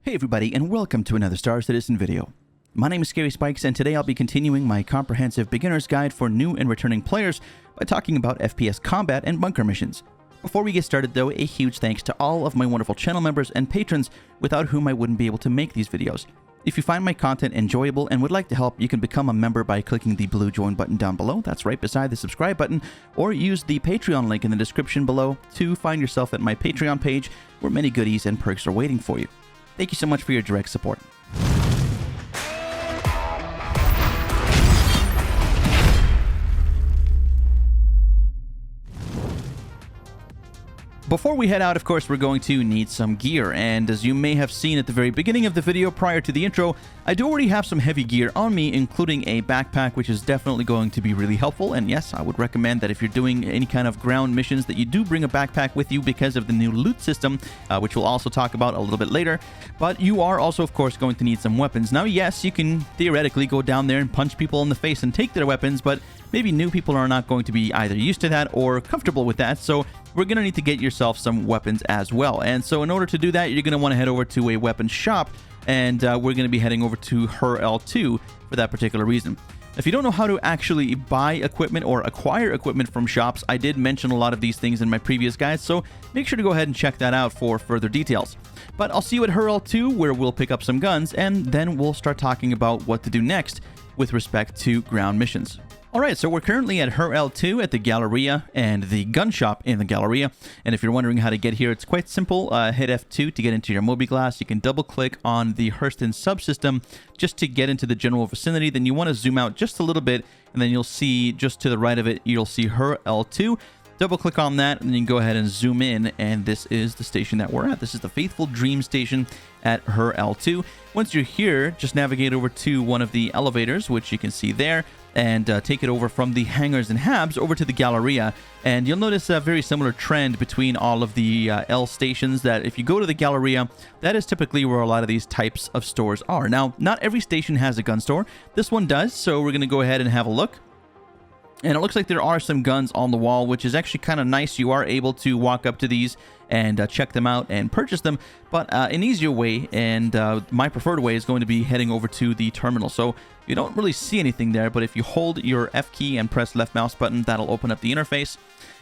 Hey everybody, and welcome to another Star Citizen video. My name is Scary Spikes, and today I'll be continuing my comprehensive beginner's guide for new and returning players by talking about FPS combat and bunker missions. Before we get started though, a huge thanks to all of my wonderful channel members and patrons without whom I wouldn't be able to make these videos. If you find my content enjoyable and would like to help, you can become a member by clicking the blue join button down below, that's right beside the subscribe button, or use the Patreon link in the description below to find yourself at my Patreon page where many goodies and perks are waiting for you. Thank you so much for your direct support. Before we head out, of course, we're going to need some gear, and as you may have seen at the very beginning of the video prior to the intro, I do already have some heavy gear on me, including a backpack, which is definitely going to be really helpful. And yes, I would recommend that if you're doing any kind of ground missions that you do bring a backpack with you because of the new loot system, which we'll also talk about a little bit later. But you are also, of course, going to need some weapons. Now, yes, you can theoretically go down there and punch people in the face and take their weapons, but maybe new people are not going to be either used to that or comfortable with that, so we're going to need to get yourself some weapons as well. And so in order to do that, you're going to want to head over to a weapons shop, and we're going to be heading over to Her L2 for that particular reason. If you don't know how to actually buy equipment or acquire equipment from shops, I did mention a lot of these things in my previous guides, so make sure to go ahead and check that out for further details. But I'll see you at Her L2, where we'll pick up some guns, and then we'll start talking about what to do next with respect to ground missions. Alright, so we're currently at Her L2 at the Galleria and the gun shop in the Galleria. And if you're wondering how to get here, it's quite simple. Hit F2 to get into your mobi-glass. You can double click on the Hurston subsystem just to get into the general vicinity. Then you want to zoom out just a little bit, and then you'll see just to the right of it, you'll see Her L2. Double click on that, and then you can go ahead and zoom in, and this is the station that we're at. This is the Faithful Dream station at Her L2. Once you're here, just navigate over to one of the elevators, which you can see there, and take it over from the hangars and habs over to the Galleria. And you'll notice a very similar trend between all of the L stations, that if you go to the Galleria, that is typically where a lot of these types of stores are. Now, not every station has a gun store. This one does, so we're going to go ahead and have a look. And it looks like there are some guns on the wall, which is actually kind of nice. You are able to walk up to these and check them out and purchase them. But an easier way, and my preferred way, is going to be heading over to the terminal. So you don't really see anything there, but if you hold your F key and press left mouse button, that'll open up the interface.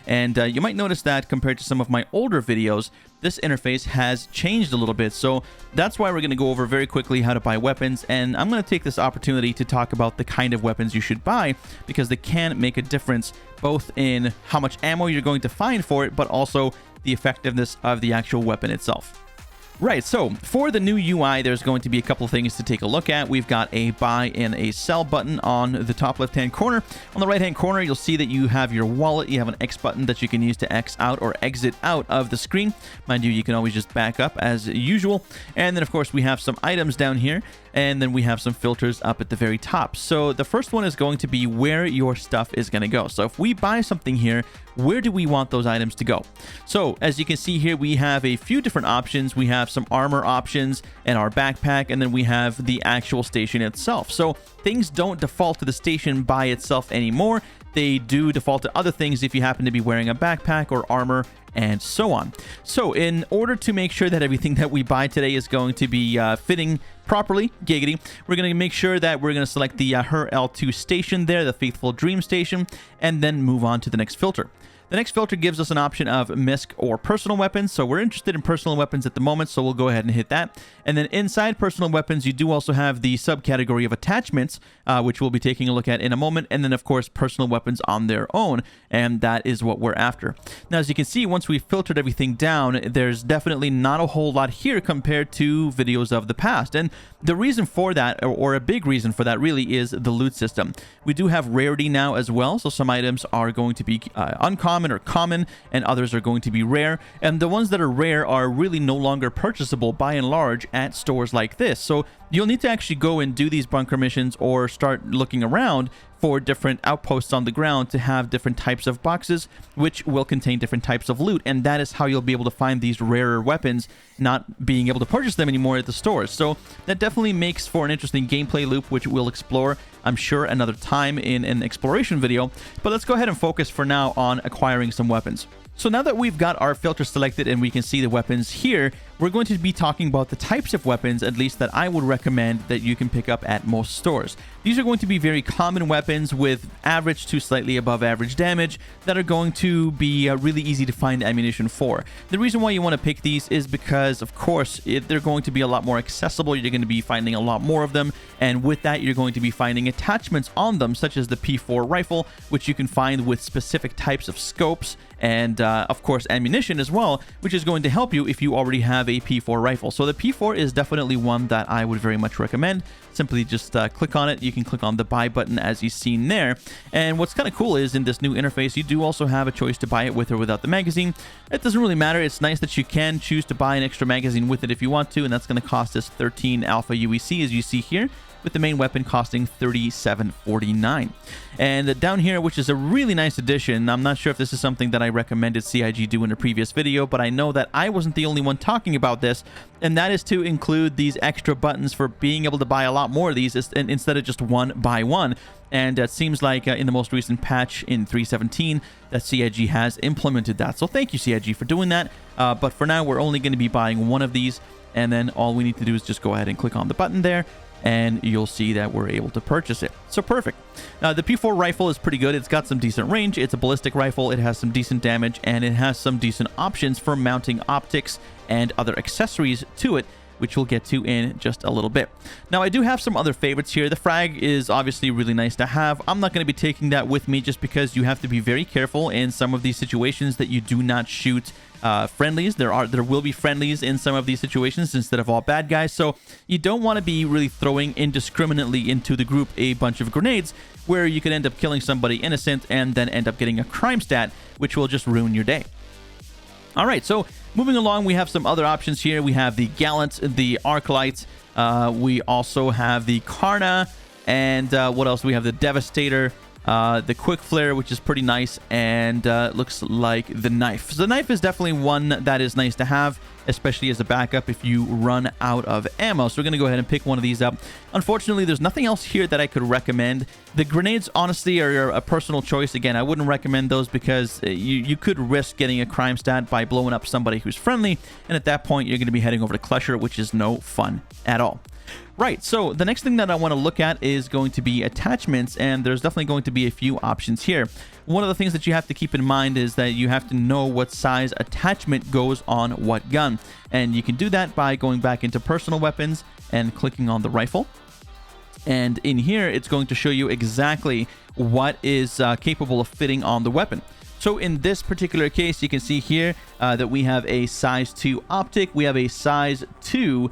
And you might notice that compared to some of my older videos, this interface has changed a little bit. So that's why we're going to go over very quickly how to buy weapons. And I'm going to take this opportunity to talk about the kind of weapons you should buy, because they can make a difference both in how much ammo you're going to find for it, but also the effectiveness of the actual weapon itself. Right, so for the new UI, there's going to be a couple of things to take a look at. We've got a buy and a sell button on the top left-hand corner. On the right-hand corner, you'll see that you have your wallet. You have an X button that you can use to X out or exit out of the screen. Mind you, you can always just back up as usual. And then, of course, we have some items down here, and then we have some filters up at the very top. So the first one is going to be where your stuff is going to go. So if we buy something here, where do we want those items to go? So as you can see here, we have a few different options. We have some armor options and our backpack, and then we have the actual station itself. So things don't default to the station by itself anymore. They do default to other things if you happen to be wearing a backpack or armor, and so on. So in order to make sure that everything that we buy today is going to be fitting properly, giggity, we're going to make sure that we're going to select the Her L2 station there, the Faithful Dream station, and then move on to the next filter. The next filter gives us an option of MISC or personal weapons. So we're interested in personal weapons at the moment, so we'll go ahead and hit that. And then inside personal weapons, you do also have the subcategory of attachments, which we'll be taking a look at in a moment. And then, of course, personal weapons on their own. And that is what we're after. Now, as you can see, once we've filtered everything down, there's definitely not a whole lot here compared to videos of the past. And the reason for that, or a big reason for that, really is the loot system. We do have rarity now as well. So some items are going to be uncommon or common, and others are going to be rare, and the ones that are rare are really no longer purchasable by and large at stores like this. So you'll need to actually go and do these bunker missions or start looking around for different outposts on the ground to have different types of boxes which will contain different types of loot, and that is how you'll be able to find these rarer weapons, not being able to purchase them anymore at the stores. So that definitely makes for an interesting gameplay loop, which we'll explore, I'm sure, another time in an exploration video. But let's go ahead and focus for now on acquiring some weapons. So now that we've got our filter selected and we can see the weapons here, we're going to be talking about the types of weapons, at least that I would recommend that you can pick up at most stores. These are going to be very common weapons with average to slightly above average damage that are going to be really easy to find ammunition for. The reason why you want to pick these is because, of course, they're going to be a lot more accessible. You're going to be finding a lot more of them, and with that, you're going to be finding attachments on them, such as the P4 rifle, which you can find with specific types of scopes, and of course ammunition as well, which is going to help you if you already have a P4 rifle. So the P4 is definitely one that I would very much recommend. Simply just click on it. You can click on the buy button as you've seen there. And what's kind of cool is in this new interface, you do also have a choice to buy it with or without the magazine. It doesn't really matter. It's nice that you can choose to buy an extra magazine with it if you want to, and that's going to cost us 13 alpha UEC, as you see here, with the main weapon costing $37.49. And down here, which is a really nice addition, I'm not sure if this is something that I recommended CIG do in a previous video, but I know that I wasn't the only one talking about this, and that is to include these extra buttons for being able to buy a lot more of these instead of just one buy one. And it seems like in the most recent patch in 3.17 that CIG has implemented that. So thank you, CIG, for doing that. But for now, we're only going to be buying one of these, and then all we need to do is just go ahead and click on the button there, and you'll see that we're able to purchase it. So perfect. The P4 rifle is pretty good. It's got some decent range. It's a ballistic rifle. It has some decent damage, and it has some decent options for mounting optics and other accessories to it, which we'll get to in just a little bit. Now, I do have some other favorites here. The frag is obviously really nice to have. I'm not going to be taking that with me just because you have to be very careful in some of these situations that you do not shoot friendlies. There will be friendlies in some of these situations instead of all bad guys, so you don't want to be really throwing indiscriminately into the group a bunch of grenades where you could end up killing somebody innocent and then end up getting a crime stat, which will just ruin your day. All right, so moving along, we have some other options here. We have the Gallant, the Arclight, we also have the Karna, and what else? We have the Devastator, the Quick Flare, which is pretty nice, and looks like the Knife. So the Knife is definitely one that is nice to have, especially as a backup if you run out of ammo. So we're going to go ahead and pick one of these up. Unfortunately, there's nothing else here that I could recommend. The grenades, honestly, are a personal choice. Again, I wouldn't recommend those because you could risk getting a crime stat by blowing up somebody who's friendly, and at that point, you're going to be heading over to Clusher, which is no fun at all. Right, so the next thing that I want to look at is going to be attachments, and there's definitely going to be a few options here. One of the things that you have to keep in mind is that you have to know what size attachment goes on what gun, and you can do that by going back into personal weapons and clicking on the rifle. And in here, it's going to show you exactly what is capable of fitting on the weapon. So in this particular case, you can see here that we have a size 2 optic, we have a size 2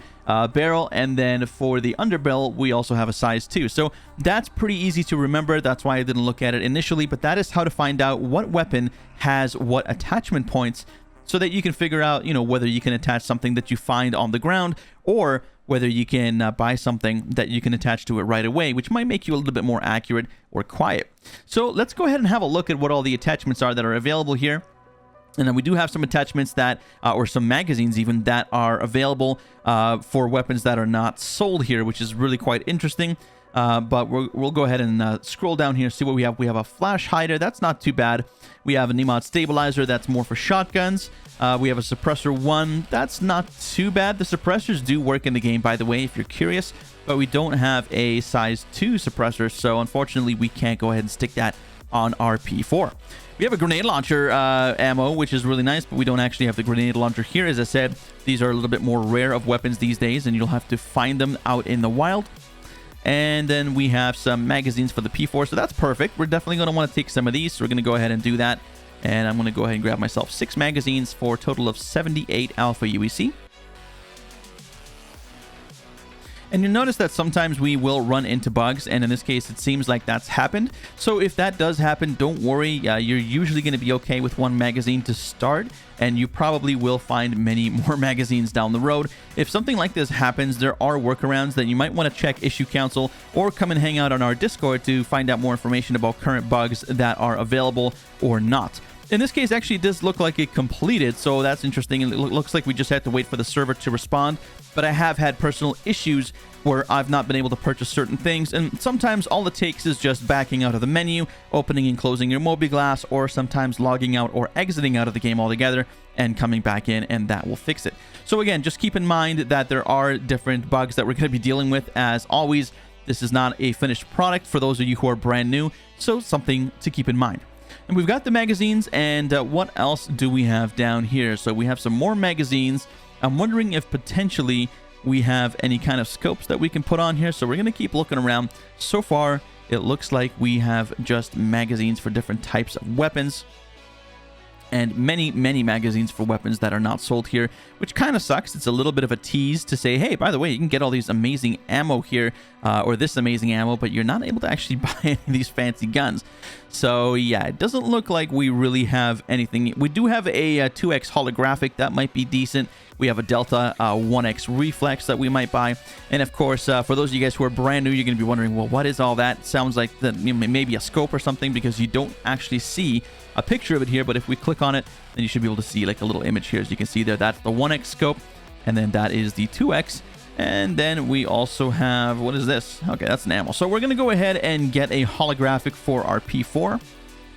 barrel, and then for the underbarrel, we also have a size 2. So that's pretty easy to remember. That's why I didn't look at it initially, but that is how to find out what weapon has what attachment points so that you can figure out, whether you can attach something that you find on the ground or whether you can buy something that you can attach to it right away, which might make you a little bit more accurate or quiet. So let's go ahead and have a look at what all the attachments are that are available here. And then we do have some attachments that, or some magazines even, that are available for weapons that are not sold here, which is really quite interesting. But we'll go ahead and scroll down here, see what we have. We have a flash hider. That's not too bad. We have a Nemod stabilizer. That's more for shotguns. We have a suppressor 1. That's not too bad. The suppressors do work in the game, by the way, if you're curious. But we don't have a size 2 suppressor, so unfortunately we can't go ahead and stick that on our P4. We have a grenade launcher ammo, which is really nice, but we don't actually have the grenade launcher here. As I said, these are a little bit more rare of weapons these days, and you'll have to find them out in the wild. And then we have some magazines for the P4, so that's perfect. We're definitely going to want to take some of these, so we're going to go ahead and do that. And I'm going to go ahead and grab myself 6 magazines for a total of 78 alpha UEC. And you'll notice that sometimes we will run into bugs, and in this case, it seems like that's happened. So if that does happen, don't worry. You're usually going to be okay with 1 magazine to start, and you probably will find many more magazines down the road. If something like this happens, there are workarounds that you might want to check Issue Council or come and hang out on our Discord to find out more information about current bugs that are available or not. In this case, actually, it does look like it completed, so that's interesting. It looks like we just had to wait for the server to respond. But I have had personal issues where I've not been able to purchase certain things, and sometimes all it takes is just backing out of the menu, opening and closing your mobi-glass, or sometimes logging out or exiting out of the game altogether and coming back in, and that will fix it. So again, just keep in mind that there are different bugs that we're going to be dealing with. As always, this is not a finished product for those of you who are brand new, so something to keep in mind. And we've got the magazines, and what else do we have down here? So we have some more magazines. I'm wondering if potentially we have any kind of scopes that we can put on here, so we're going to keep looking around. So far, it looks like we have just magazines for different types of weapons, and many magazines for weapons that are not sold here, which kind of sucks. It's a little bit of a tease to say, hey, by the way, you can get all these amazing ammo here, or this amazing ammo, but you're not able to actually buy any of these fancy guns. So yeah, it doesn't look like we really have anything. We do have a 2x holographic that might be decent. We have a Delta 1x reflex that we might buy. And of course, for those of you guys who are brand new, you're going to be wondering, well, what is all that? Sounds like maybe a scope or something, because you don't actually see a picture of it here. But if we click on it, then you should be able to see like a little image here. As you can see there, that's the 1x scope, and then that is the 2x. And then we also have, what is this? Okay, that's an ammo. So we're going to go ahead and get a holographic for our P4.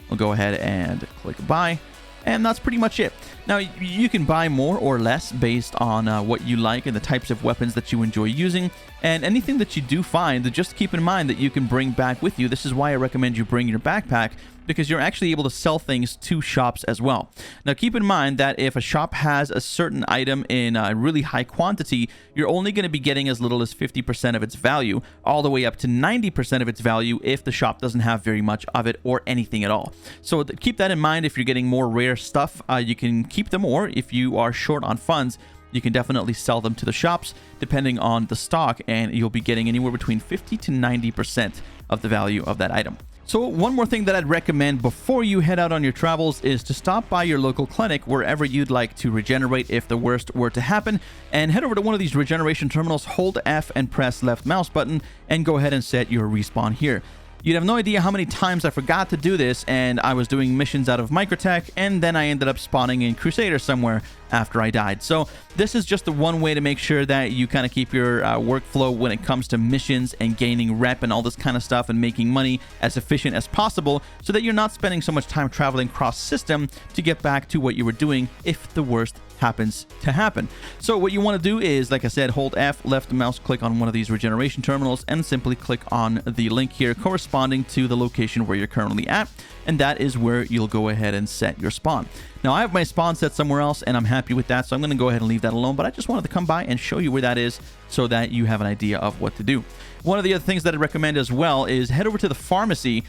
We'll go ahead and click buy. And that's pretty much it. Now, you can buy more or less based on what you like and the types of weapons that you enjoy using. And anything that you do find, just keep in mind that you can bring back with you. This is why I recommend you bring your backpack, because you're actually able to sell things to shops as well. Now, keep in mind that if a shop has a certain item in a really high quantity, you're only going to be getting as little as 50% of its value, all the way up to 90% of its value if the shop doesn't have very much of it or anything at all. So keep that in mind. If you're getting more rare stuff, you can keep them, or if you are short on funds, you can definitely sell them to the shops depending on the stock, and you'll be getting anywhere between 50 to 90% of the value of that item. So one more thing that I'd recommend before you head out on your travels is to stop by your local clinic wherever you'd like to regenerate if the worst were to happen, and head over to one of these regeneration terminals, hold F and press left mouse button, and go ahead and set your respawn here. You'd have no idea how many times I forgot to do this, and I was doing missions out of Microtech, and then I ended up spawning in Crusader somewhere after I died. So this is just the one way to make sure that you kind of keep your workflow when it comes to missions and gaining rep and all this kind of stuff and making money as efficient as possible, so that you're not spending so much time traveling cross system to get back to what you were doing if the worst happens to happen. So what you want to do is, like I said, hold F, left mouse click on one of these regeneration terminals, and simply click on the link here corresponding to the location where you're currently at, and that is where you'll go ahead and set your spawn. Now, I have my spawn set somewhere else, and I'm happy with that, so I'm going to go ahead and leave that alone, but I just wanted to come by and show you where that is so that you have an idea of what to do. One of the other things that I'd recommend as well is head over to the pharmacy,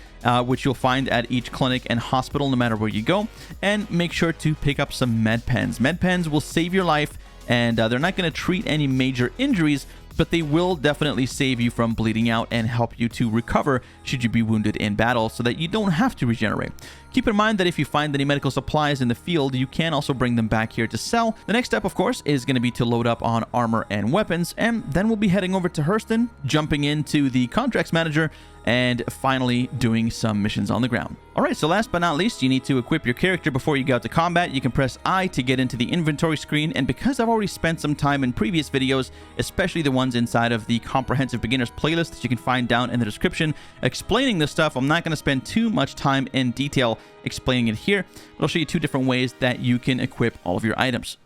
which you'll find at each clinic and hospital no matter where you go, and make sure to pick up some med pens. Med pens will save your life, and they're not going to treat any major injuries, but they will definitely save you from bleeding out and help you to recover should you be wounded in battle, so that you don't have to regenerate. Keep in mind that if you find any medical supplies in the field, you can also bring them back here to sell. The next step, of course, is going to be to load up on armor and weapons, and then we'll be heading over to Hurston, jumping into the contracts manager, and finally doing some missions on the ground. Alright, so last but not least, you need to equip your character before you go out to combat. You can press I to get into the inventory screen, and because I've already spent some time in previous videos, especially the ones inside of the comprehensive beginners playlist that you can find down in the description, explaining this stuff, I'm not going to spend too much time in detail explaining it here, but I'll show you two different ways that you can equip all of your items.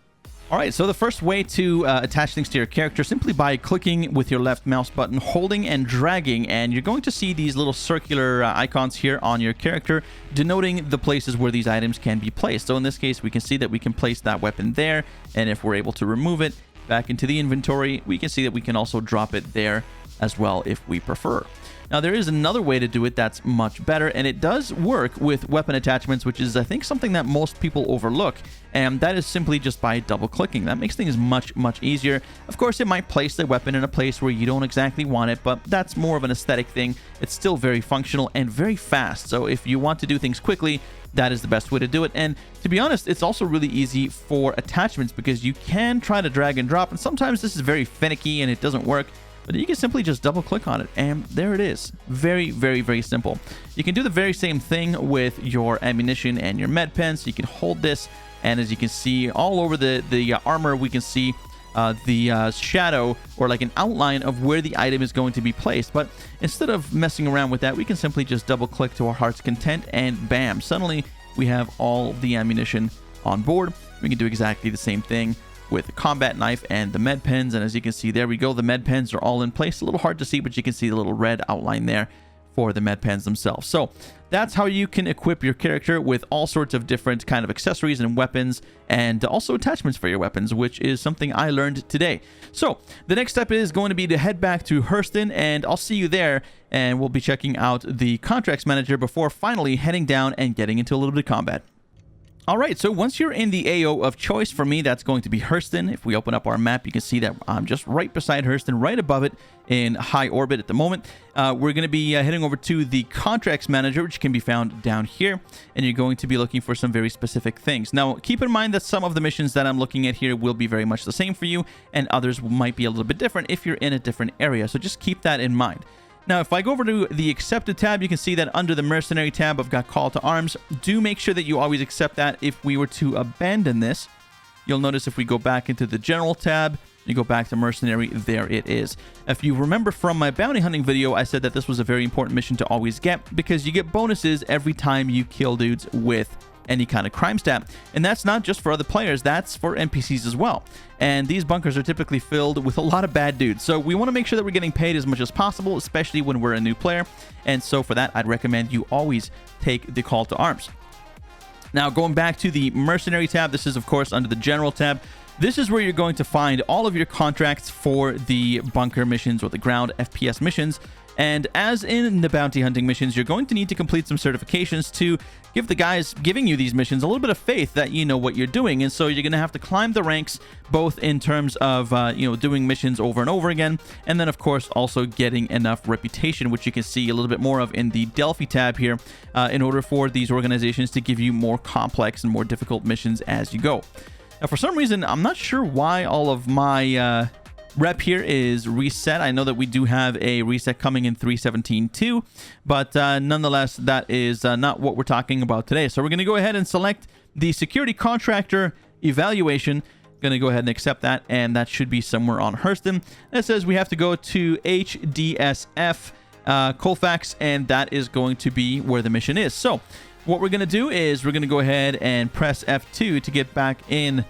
Alright, so the first way to attach things to your character, simply by clicking with your left mouse button, holding and dragging, and you're going to see these little circular icons here on your character denoting the places where these items can be placed. So in this case, we can see that we can place that weapon there, and if we're able to remove it back into the inventory, we can see that we can also drop it there as well if we prefer. Now, there is another way to do it that's much better, and it does work with weapon attachments, which is, I think, something that most people overlook, and that is simply just by double-clicking. That makes things much easier. Of course, it might place the weapon in a place where you don't exactly want it, but that's more of an aesthetic thing. It's still very functional and very fast, so if you want to do things quickly, that is the best way to do it. And to be honest, it's also really easy for attachments, because you can try to drag and drop, and sometimes this is very finicky and it doesn't work. But you can simply just double click on it, and there it is. Very simple. You can do the very same thing with your ammunition and your med pen. So you can hold this, and as you can see all over the armor, we can see shadow or like an outline of where the item is going to be placed. But instead of messing around with that, we can simply just double click to our heart's content, and bam, suddenly we have all the ammunition on board. We can do exactly the same thing with the combat knife and the med pens, and as you can see, there we go, the med pens are all in place. A little hard to see, but you can see the little red outline there for the med pens themselves. So that's how you can equip your character with all sorts of different kind of accessories and weapons, and also attachments for your weapons, which is something I learned today. So the next step is going to be to head back to Hurston, and I'll see you there, and we'll be checking out the contracts manager before finally heading down and getting into a little bit of combat. Alright, so once you're in the AO of choice, for me, that's going to be Hurston. If we open up our map, you can see that I'm just right beside Hurston, right above it in high orbit at the moment. We're going to be heading over to the Contracts Manager, which can be found down here, and you're going to be looking for some very specific things. Now, keep in mind that some of the missions that I'm looking at here will be very much the same for you, and others might be a little bit different if you're in a different area, so just keep that in mind. Now, if I go over to the Accepted tab, you can see that under the Mercenary tab, I've got Call to Arms. Do make sure that you always accept that. If we were to abandon this, you'll notice if we go back into the General tab, you go back to Mercenary, there it is. If you remember from my bounty hunting video, I said that this was a very important mission to always get, because you get bonuses every time you kill dudes with any kind of crime stat. And that's not just for other players, that's for NPCs as well. And these bunkers are typically filled with a lot of bad dudes. So we want to make sure that we're getting paid as much as possible, especially when we're a new player. And so for that, I'd recommend you always take the Call to Arms. Now, going back to the Mercenary tab, this is of course under the General tab. This is where you're going to find all of your contracts for the bunker missions or the ground FPS missions. And as in the bounty hunting missions, you're going to need to complete some certifications to give the guys giving you these missions a little bit of faith that you know what you're doing. And so you're going to have to climb the ranks, both in terms of, doing missions over and over again. And then, of course, also getting enough reputation, which you can see a little bit more of in the Delphi tab here, in order for these organizations to give you more complex and more difficult missions as you go. Now, for some reason, I'm not sure why all of my rep here is reset. I know that we do have a reset coming in 3.17.2, but nonetheless, that is not what we're talking about today. So we're going to go ahead and select the Security Contractor Evaluation. Going to go ahead and accept that, and that should be somewhere on Hurston. It says we have to go to HDSF Colfax, and that is going to be where the mission is. So what we're going to do is we're going to go ahead and press F2 to get back in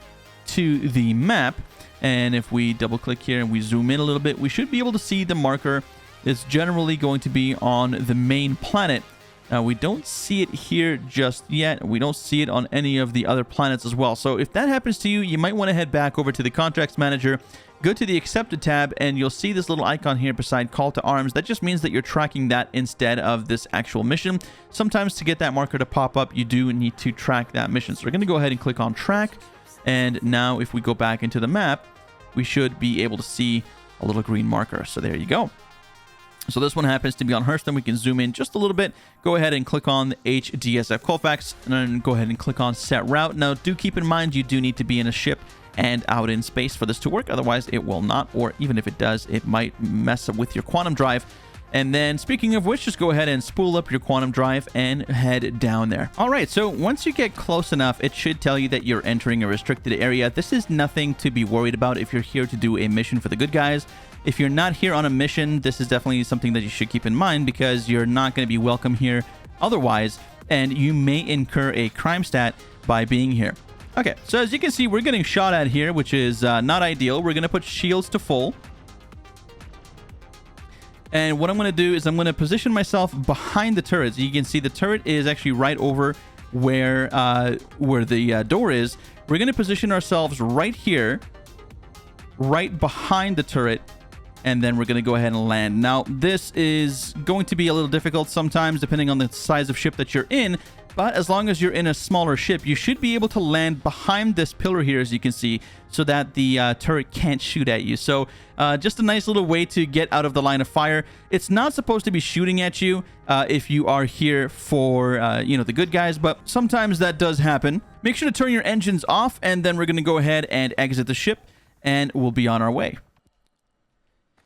to the map. And if we double click here and we zoom in a little bit, we should be able to see the marker. It's generally going to be on the main planet. Now, we don't see it here just yet. We don't see it on any of the other planets as well. So if that happens to you, you might want to head back over to the Contracts Manager, go to the Accepted tab, and you'll see this little icon here beside Call to Arms. That just means that you're tracking that instead of this actual mission. Sometimes to get that marker to pop up, you do need to track that mission. So we're going to go ahead and click on Track. And now if we go back into the map, we should be able to see a little green marker. So there you go. So this one happens to be on Hurston. We can zoom in just a little bit. Go ahead and click on the HDSF Colfax, and then go ahead and click on Set Route. Now, do keep in mind you do need to be in a ship and out in space for this to work. Otherwise, it will not, or even if it does, it might mess up with your quantum drive. And then, speaking of which, just go ahead and spool up your quantum drive and head down there. All right, so once you get close enough, it should tell you that you're entering a restricted area. This is nothing to be worried about if you're here to do a mission for the good guys. If you're not here on a mission, this is definitely something that you should keep in mind, because you're not going to be welcome here otherwise, and you may incur a crime stat by being here. Okay, so as you can see, we're getting shot at here, which is not ideal. We're going to put shields to full. And what I'm going to do is I'm going to position myself behind the turrets. You can see the turret is actually right over where the door is. We're going to position ourselves right here, right behind the turret, and then we're going to go ahead and land. Now, this is going to be a little difficult sometimes, depending on the size of ship that you're in. But as long as you're in a smaller ship, you should be able to land behind this pillar here, as you can see, so that the turret can't shoot at you. So just a nice little way to get out of the line of fire. It's not supposed to be shooting at you if you are here for, the good guys, but sometimes that does happen. Make sure to turn your engines off, and then we're going to go ahead and exit the ship, and we'll be on our way.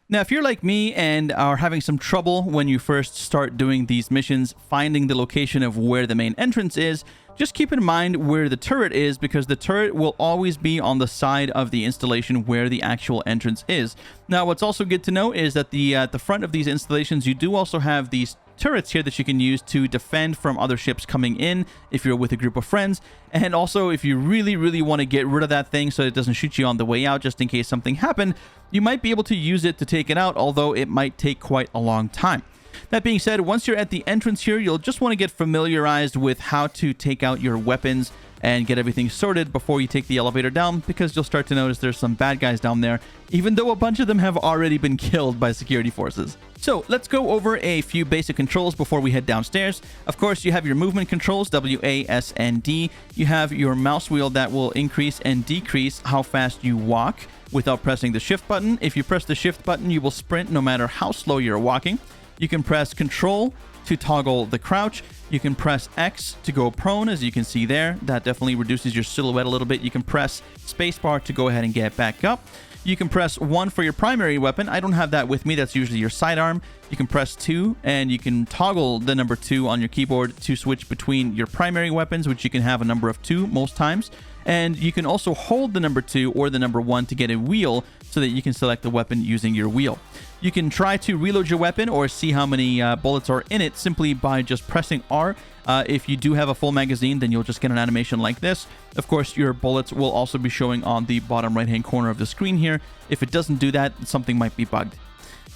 Now, if you're like me and are having some trouble when you first start doing these missions, finding the location of where the main entrance is, Just keep in mind where the turret is, because the turret will always be on the side of the installation where the actual entrance is. Now, what's also good to know is that the front of these installations, you do also have these turrets here that you can use to defend from other ships coming in if you're with a group of friends. And also, if you really want to get rid of that thing so it doesn't shoot you on the way out, just in case something happened, you might be able to use it to take it out, although it might take quite a long time. That being said, once you're at the entrance here, you'll just want to get familiarized with how to take out your weapons and get everything sorted before you take the elevator down, because you'll start to notice there's some bad guys down there, even though a bunch of them have already been killed by security forces. So let's go over a few basic controls before we head downstairs. Of course, you have your movement controls, W, A, S, and D. You have your mouse wheel that will increase and decrease how fast you walk without pressing the shift button. If you press the shift button, you will sprint no matter how slow you're walking. You can press Control to toggle the crouch. You can press X to go prone, as you can see there. That definitely reduces your silhouette a little bit. You can press spacebar to go ahead and get back up. You can press 1 for your primary weapon. I don't have that with me. That's usually your sidearm. You can press 2, and you can toggle the number 2 on your keyboard to switch between your primary weapons, which you can have a number of 2 most times. And you can also hold the number 2 or the number 1 to get a wheel so that you can select the weapon using your wheel. You can try to reload your weapon or see how many bullets are in it simply by just pressing R. If you do have a full magazine, then you'll just get an animation like this. Of course, your bullets will also be showing on the bottom right-hand corner of the screen here. If it doesn't do that, something might be bugged.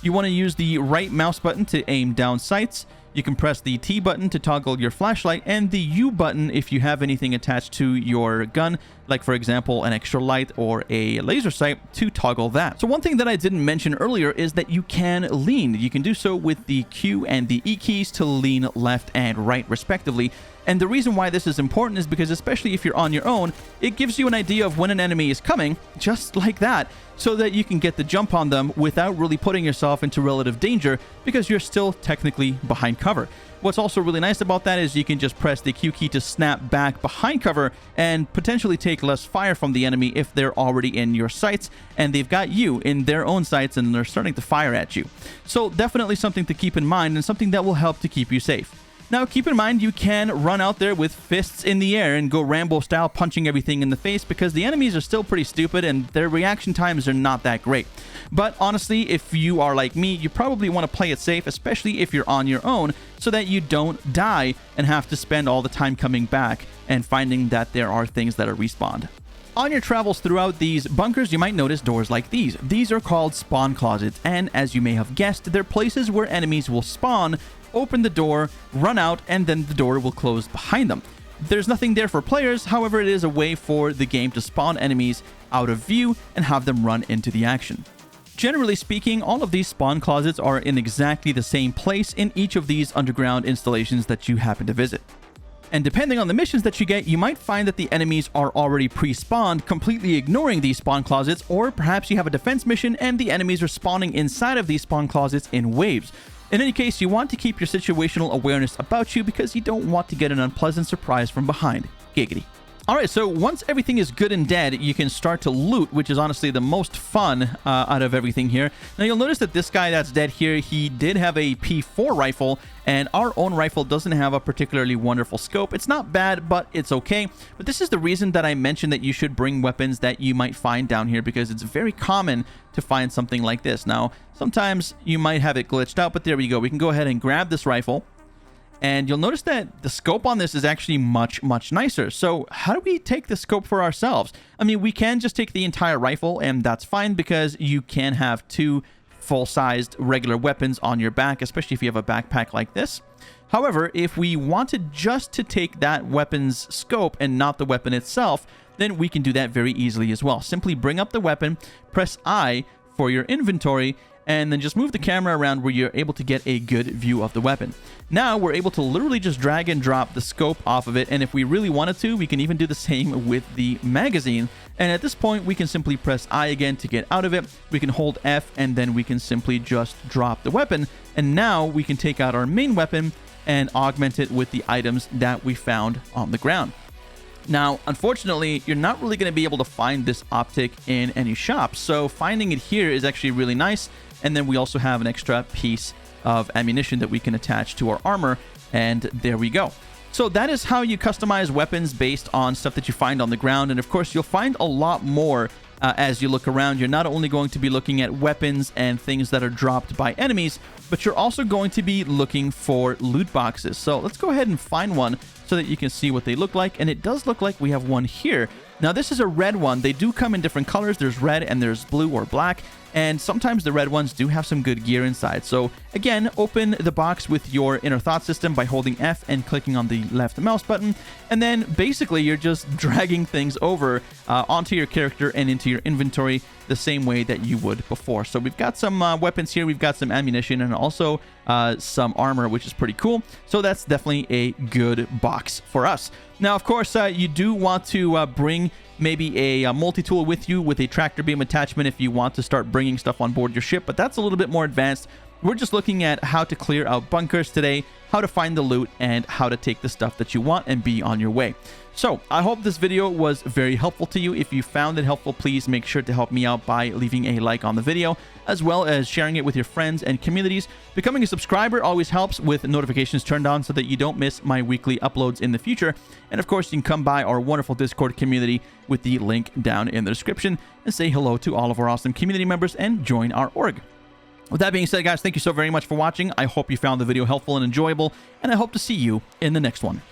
You want to use the right mouse button to aim down sights. You can press the T button to toggle your flashlight, and the U button if you have anything attached to your gun, like for example an extra light or a laser sight, to toggle that. So one thing that I didn't mention earlier is that you can lean. You can do so with the Q and the E keys to lean left and right respectively. And the reason why this is important is because, especially if you're on your own, it gives you an idea of when an enemy is coming, just like that, so that you can get the jump on them without really putting yourself into relative danger, because you're still technically behind cover. What's also really nice about that is you can just press the Q key to snap back behind cover and potentially take less fire from the enemy if they're already in your sights and they've got you in their own sights and they're starting to fire at you. So definitely something to keep in mind, and something that will help to keep you safe. Now, keep in mind, you can run out there with fists in the air and go Rambo style punching everything in the face, because the enemies are still pretty stupid and their reaction times are not that great. But honestly, if you are like me, you probably want to play it safe, especially if you're on your own, so that you don't die and have to spend all the time coming back and finding that there are things that are respawned. On your travels throughout these bunkers, you might notice doors like these. These are called spawn closets, and as you may have guessed, they're places where enemies will spawn, open the door, run out, and then the door will close behind them. There's nothing there for players, however, it is a way for the game to spawn enemies out of view and have them run into the action. Generally speaking, all of these spawn closets are in exactly the same place in each of these underground installations that you happen to visit. And depending on the missions that you get, you might find that the enemies are already pre-spawned, completely ignoring these spawn closets, or perhaps you have a defense mission and the enemies are spawning inside of these spawn closets in waves. In any case, you want to keep your situational awareness about you, because you don't want to get an unpleasant surprise from behind. Giggity. Alright, so once everything is good and dead, you can start to loot, which is honestly the most fun out of everything here. Now, you'll notice that this guy that's dead here, he did have a P4 rifle, and our own rifle doesn't have a particularly wonderful scope. It's not bad, but it's okay. But this is the reason that I mentioned that you should bring weapons that you might find down here, because it's very common to find something like this. Now, sometimes you might have it glitched out, but there we go. We can go ahead and grab this rifle. And you'll notice that the scope on this is actually much nicer. So how do we take the scope for ourselves? I mean, we can just take the entire rifle, and that's fine, because you can have 2 full-sized regular weapons on your back, especially if you have a backpack like this. However, if we wanted just to take that weapon's scope and not the weapon itself, then we can do that very easily as well. Simply bring up the weapon, press I for your inventory, and then just move the camera around where you're able to get a good view of the weapon. Now we're able to literally just drag and drop the scope off of it, and if we really wanted to, we can even do the same with the magazine. And at this point, we can simply press I again to get out of it. We can hold F, and then we can simply just drop the weapon. And now we can take out our main weapon and augment it with the items that we found on the ground. Now, unfortunately, you're not really going to be able to find this optic in any shop, so finding it here is actually really nice. And then we also have an extra piece of ammunition that we can attach to our armor, and there we go. So that is how you customize weapons based on stuff that you find on the ground. And of course, you'll find a lot more as you look around. You're not only going to be looking at weapons and things that are dropped by enemies, but you're also going to be looking for loot boxes. So let's go ahead and find one so that you can see what they look like. And it does look like we have one here. Now, this is a red one. They do come in different colors. There's red and there's blue or black. And sometimes the red ones do have some good gear inside. So again, open the box with your inner thought system by holding F and clicking on the left mouse button. And then basically you're just dragging things over onto your character and into your inventory the same way that you would before. So we've got some weapons here. We've got some ammunition and also some armor, which is pretty cool. So that's definitely a good box for us. Now, of course, you do want to bring maybe a multi-tool with you with a tractor beam attachment if you want to start bringing stuff on board your ship, but that's a little bit more advanced. We're just looking at how to clear out bunkers today, how to find the loot, and how to take the stuff that you want and be on your way. So I hope this video was very helpful to you. If you found it helpful, please make sure to help me out by leaving a like on the video, as well as sharing it with your friends and communities. Becoming a subscriber always helps with notifications turned on so that you don't miss my weekly uploads in the future. And of course, you can come by our wonderful Discord community with the link down in the description and say hello to all of our awesome community members and join our org. With that being said, guys, thank you so very much for watching. I hope you found the video helpful and enjoyable, and I hope to see you in the next one.